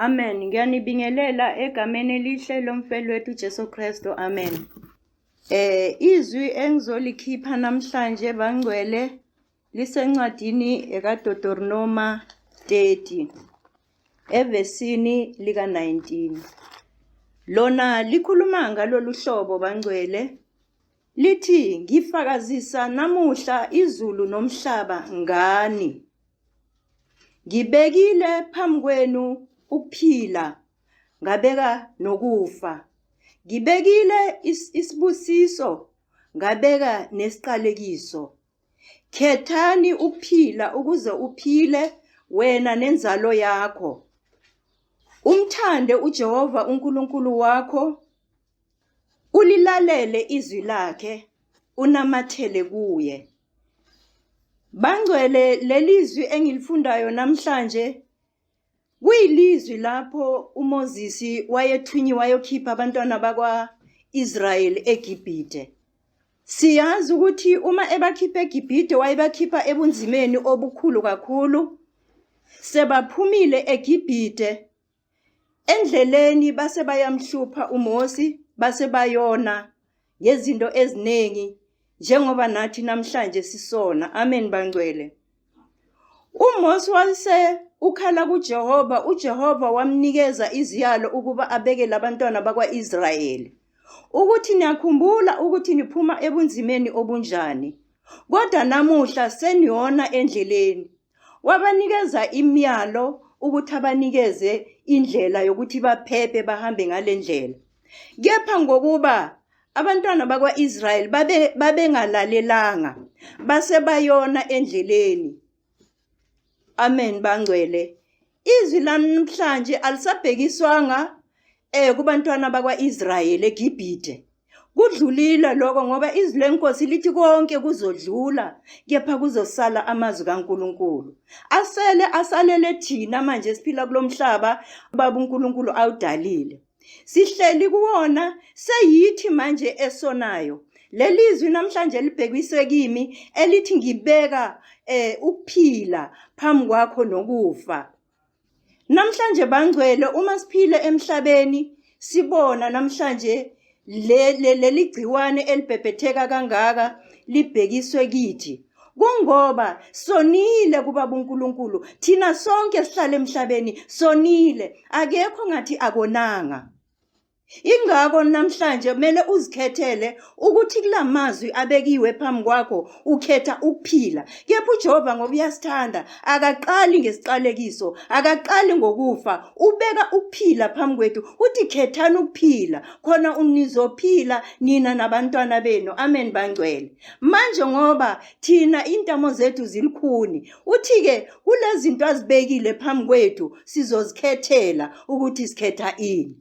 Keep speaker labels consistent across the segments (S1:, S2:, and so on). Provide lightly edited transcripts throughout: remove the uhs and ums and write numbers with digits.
S1: Amen. Ngiyanibingelela egameni elihle lomfelo wethu Jesu Kristu. Amen. Izwi engizolikhipha namhlanje bangcwele lisencwadini ekaDuteronomy 30 evesini lika 19. Lona likhuluma ngalolu hlobo bangcwele lithi ngifakazisa namuhla izulu nomhlaba ngani. Ngibekile phambi kwenu ukuphila ngabeka nokufa. Ngibekile isibusiso ngabeka nesiqalekiso. Khethani ukuphila ukuze uphile wena nenzalo yakho. Umthande uJehova uNkulunkulu wakho, ulilalele izwi lakhe, unamathele kuye. Bangcwele lelizwi engilifundayo namhlanje kuyilizwi lapho uMoses wayethunyiwe wayokhipha abantwana bakwa-Israyeli eGibhite. Siyazi ukuthi uma ebakhipha eGibhite wayebakhipha ebunzimeni obukhulu kakhulu. Sebaphumile eGibhite, endleleni base bayamhlupha uMosi, base bayona ngezinto eziningi njengoba nathi namhlanje sisona. Amen bangcwele. uMosi wase ukhala kuJehova, uJehova wamnikeza iziyalo ukuba abekele abantwana bakwa-Israyeli ukuthi niyakhumbula ukuthi niphuma ebunzimeni obunjani, kodwa namuhla seniyona endleleni. Wabanikeza imiyalo ukuthi abanikeze indlela yokuthi baphephe bahambe ngale ndlela. Kepha ngokuba abantwana bakwa-Israyeli babengalalelanga base bayona endleleni. Amen bangcwele. Izwi namhlanje alisabhekiswanga kubantwana bakwa-Israyeli eGibhite. Kudlulile lokho ngoba izwi lenkosi lithi konke kuzodlula kepha kuzosala amazwi kaNkulunkulu. Asalele thina manje siphila kulomhlaba baba uNkulunkulu awudalile. Sihleli kuwona seyithi manje esonayo. Lelizwi namhlanje libhekise kimi elithi ngibeka ukuphila phambi kwakho nokufa. Namhlanje bangcwele uma siphile emhlabeni sibona namhlanje leli gciwane elibhebhetheka kangaka libhekiswe kithi. Kungoba sonile kubaba uNkulunkulu, thina sonke sihlala emhlabeni sonile, akekho ngathi akonanga. Ingakho namhlanje kumele uzikhethele ukuthi kulamazwi abekiwe phambi kwakho ukhetha ukuphila. Kepha uJehova ngoba uyasithanda akaqali ngesiqalekiso, akaqali ngokufa, ubeka ukuphila phambi kwethu. Uthi khethani ukuphila khona unizophila nina nabantwana benu. Amen bangcwele. Manje ngoba thina intamo zethu zilikhuni, uthi ke kulezi zinto azibekile phambi kwethu sizozikhethela ukuthi sikhetha ini.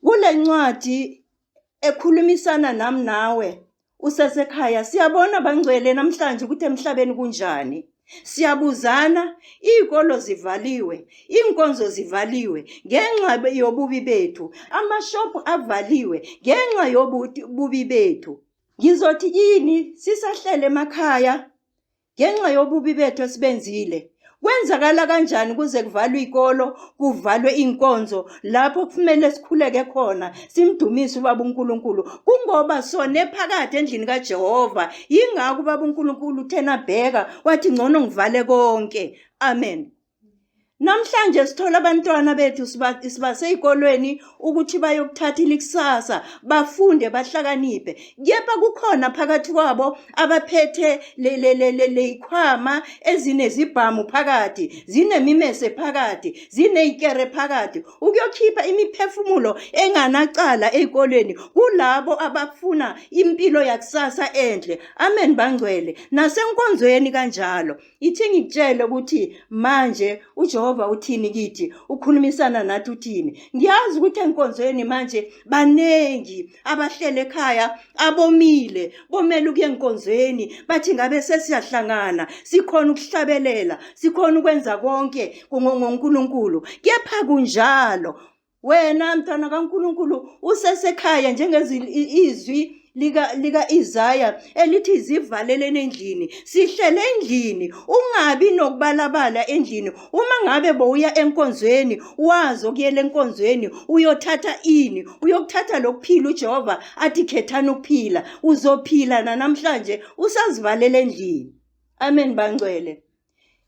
S1: Kule ncwadi ekhulumisana nami nawe usesekhaya siyabona bangcwele namhlanje ukuthi emhlabeni kunjani. Siyabuzana, izikolo zivaliwe, inkonzo zivaliwe ngenxa yobubi bethu, amashopu avaliwe ngenxa yobubi bethu. Ngizothi yini sisahlele emakhaya ngenxa yobubi bethu esibenzile? Kwenzakala kanjani kuze kuvalwe izikolo, kuvalwe inkonzo lapho kufanele sikhuleke khona simdumise ubaba uNkulunkulu? Kungoba sone phakathi endlini kaJehova. Ingakho ubaba uNkulunkulu uthena bheka wathi ngcono ngivale konke. Amen. Namhlanje sithola abantwana bethu sibase ezikolweni ukuthi bayokuthatha ikusasa, bafunde bahlakaniphe. Kepha kukhona phakathi kwabo abaphethe lezikhwama ezinezibhamu phakathi, zinemimese phakathi, zinezikere phakathi, ukuyokhipha imiphefumulo enganacala ezikolweni kulabo abafuna impilo yakusasa enhle. Amen bangcwele. Nasenkonzweni kanjalo. Ithi ngikutshele ukuthi manje uJehova uthini kithi, ukhulumisana nathi uthini. Ngiyazi ukuthi enkonzweni manje banengi abahlele ekhaya abomile, bomela ukuya enkonzweni bathi ngabe sesiyahlangana, sikhona ukuhlabelela, sikhona ukwenza konke ngoNkulunkulu. Kepha kunjalo wena mntwana kaNkulunkulu usesekhaya njengezizwi lika Isaya elithi zivalelene endlini, sihlele endlini, ungabi nokubalabala endlini. Uma ngabe bowuya enkonzweni, wazi okuyela enkonzweni uyothatha ini, uyokuthatha lokuphila. uJehova athi khethana ukuphila, uzophila namhlanje usazivalela endlini. Amen bangcwele.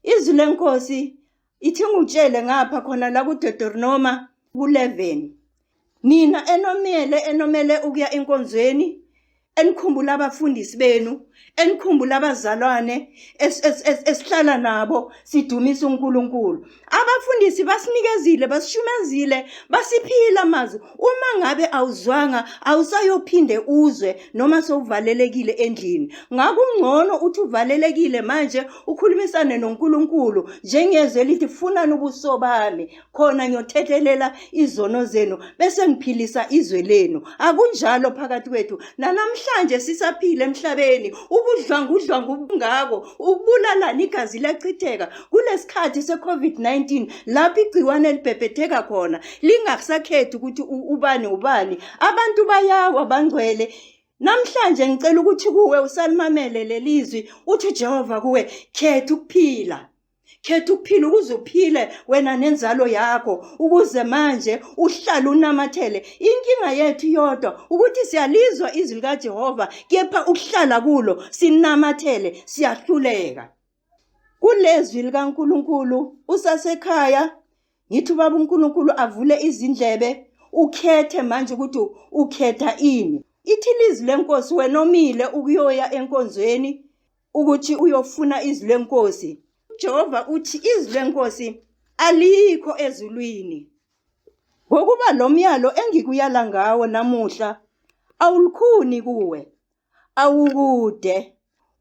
S1: Izwi lenkosi ithi ngutshele ngapha khona la kuDeuteronomy 11. Nina enomele ukuya enkonzweni, enikhumbula abafundisi benu, enikhumbula abazalwane esihlala nabo sidumisa uNkulunkulu. Abafundisi basinikezile, basishumezile, basiphila amazwi. Uma ngabe awuzwanga, awusayophinde uzwe noma sowuvalelekile endlini. Ngakungcono uthi uvalelekile manje ukhulumisane noNkulunkulu njengezwe lithi funani ubuso bami khona ngiyothethelela izono zenu bese ngiphilisa izwe lenu. Akunjalo phakathi kwethu. Namhlanje sisaphila emhlabeni, ubudlwangudlwangu ubungako, ukubulalana igazi liyachitheka kulesikhathi seCovid-19 lapho igciwane libhebhetheka khona. Lingasakhethi ukuthi ubani ubani. Abantu bayawa bangcwele. Namhlanje ngicela ukuthi kuwe usalimamele lelizwi uthi Jehova kuwe khetha ukuphila. Khetha ukuphila ukuze uphile wena nenzalo yakho, ukuze manje uhlale unamathele. Inkinga yethu yodwa ukuthi siyalizwa izwi likaJehova, kepha ukuhlala kulo sinamathele, siyahluleka. Kulezwi likaNkulunkulu usasekhaya, ngithi ubaba uNkulunkulu avule izindlebe, ukhethe manje ukuthi ukhetha ini. Ithi ilizwi lenkosi wena omile ukuyoya enkonzweni ukuthi uyofuna izwi lenkosi. Jehova uthi izwi lenkosi alikho ezulwini. Ngokuba lo myalo engikuyala ngawo namuhla awulukhuni kuwe, awukude.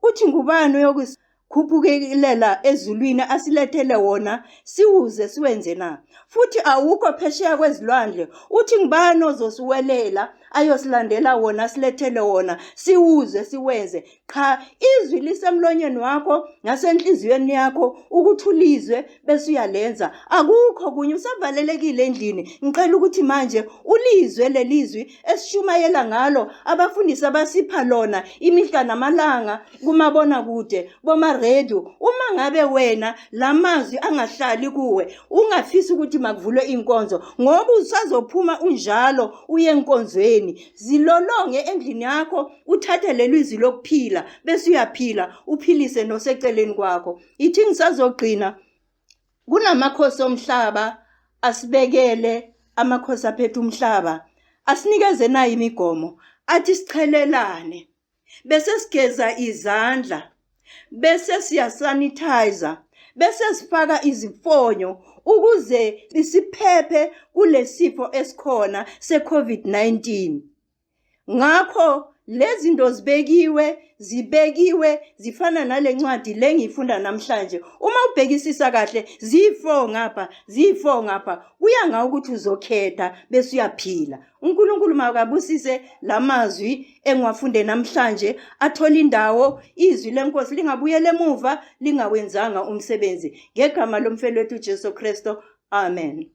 S1: Uthi ngubani uyokukhuphukelela ezulwini asilethele wona siwuze siwenze na? Futhi awukho phesheya kwezilwandle. Uthi ngubani ozosiwelela ayosilandela wona silethele wona siwuze siwenze? Cha, izwi lisemlonyeni wakho nasenhliziyweni yakho ukuthi ulizwe bese uyalenza. Akukho kunye, usavalelekile endlini. Ngicela ukuthi manje ulizwe lelizwi esishumayela ngalo abafundisi abasipha lona imihla namalanga kumabona kude boma-radio. Uma ngabe wena lamazwi angahlali kuwe, ungafisi ukuthi makuvulwe inkonzo ngoba usazophuma unjalo uye enkonzweni. Zilolonge endlini yakho, uthathe lelizwi lokuphila bese uyaphila, uphilise noseceleni kwakho. Ithi ngisazogcina, kunamakhosi omhlaba asibekele, amakhosi aphethe umhlaba asinikeze nayo imigomo athi sichelelane, bese sigeza izandla, bese siyasanitizer, bese sifaka izifonyo ukuze siphephe kulesifo esikhona seCovid-19. Ngakho lezi zinto zibekiwe zifana nalencwadi lengifunda namhlanje. Uma ubhekisisa kahle zifo ngapha kuya ngawe ukuthi uzokhetha bese uyaphila. uNkulunkulu makabusise lamazwi engiwafunde namhlanje athola indawo. Izwi lenkosi lingabuyela emuva lingawenzanga umsebenzi. Ngegama lomfelo wethu uJesu Kristo, amen.